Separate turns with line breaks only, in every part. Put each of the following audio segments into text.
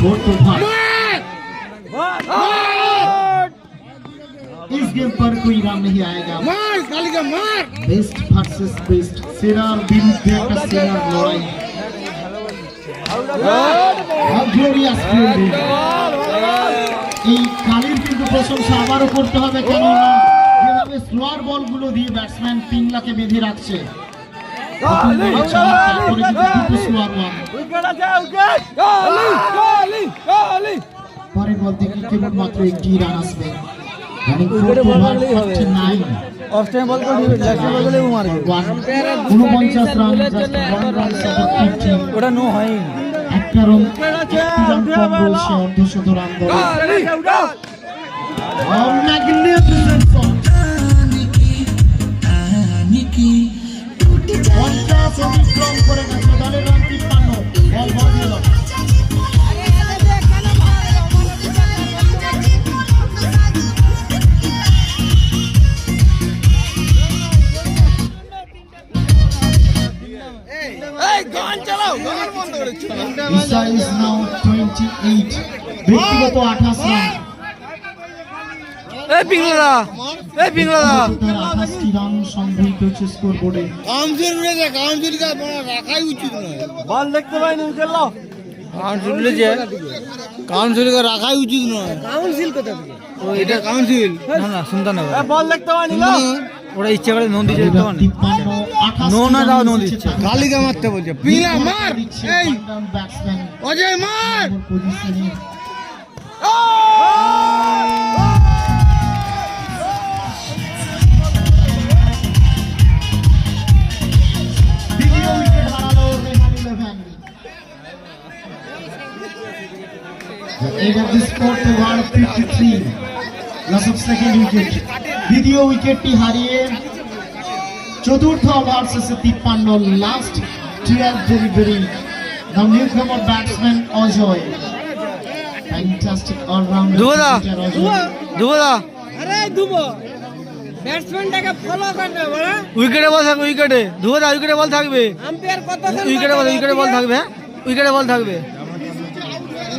Fourth over. इस game पर कोई रन नहीं आएगा। बेस्ट वर्सेस बेस्ट, सेरार বিরুদ্ধে একটা সেরার লড়াই। Glorious fielding. এই কালির কিন্তু প্রশংসা আবারও করতে হবে, কেননা যেভাবে স্লোয়ার বলগুলো দিয়ে ব্যাটসম্যান পিংলাকে বেঁধে রাখছে। পরের বল থেকে কেবলমাত্র একটি রান আসবে।
ওটা নো হয়নি,
একটা রান কম রয়েছে, অর্ধশত রান দলে। অতিক্রম করে গেছে দলের রান 53। বল বল গেল। Isa is now 28, ব্যক্তিগত 28 রান।
পিংলাদা
28টি রান সংগৃহীত হচ্ছে স্কোর বোর্ডে।
রাখাই উচিত নয়,
বল দেখতে পাইনি, উইকেট লাও।
কাউন্সিলকে রাখাই উচিত নয়।
কাউন্সিল কোথা থেকে?
এটা কাউন্সিল
না না, সুলতাননগর। বল দেখতে পাইনি, লাও। ওরা ইচ্ছে করে নোন দিচ্ছে, দেখতে পাইনি।
53,
নো না দাও, নোন দিচ্ছে।
কালিকা মারতে বলছে। পিলা মার, এই
ব্যাটসম্যান
অজয় মার।
পজিশনে দ্বিতীয় উইকেট হারালো Rehan 11। The end of this fourth over 53, loss of second wicket। দ্বিতীয় উইকেটটি হারিয়ে চতুর্থ ওভার শেষে 53, last 12 delivery. The newcomer batsman Ajoy, fantastic all-rounder।
আরে দুবো ব্যাটসম্যানটাকে ফলো করবে বড়। উইকেটে বল থাকবে, উইকেটে ধুবো, উইকেটে বল থাকবে। আম্পায়ার কত উইকেটে বল, উইকেটে বল থাকবে, উইকেটে বল থাকবে।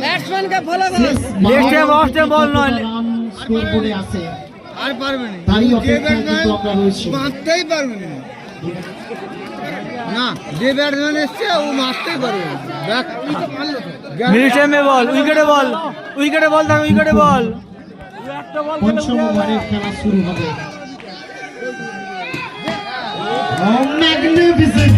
ব্যাটসম্যানকে ফলো করো। নেক্সট টাইম অফ টাইম বল নয়,
স্কোর বোর্ডে আছে।
আর পারবে না,
তারই অপেক্ষায় কিন্তু আমরা রয়েছি।
মারতেই পারবে না। না, যে ব্যাটসম্যান এসছে ও মারতেই পারবে না।
মিড টাইমে বল, উইকেটে বল, উইকেটে বল থাকবে, উইকেটে বল।
পঞ্চম ওভারের খেলা শুরু হবে। ম্যাগনিফিসেন্ট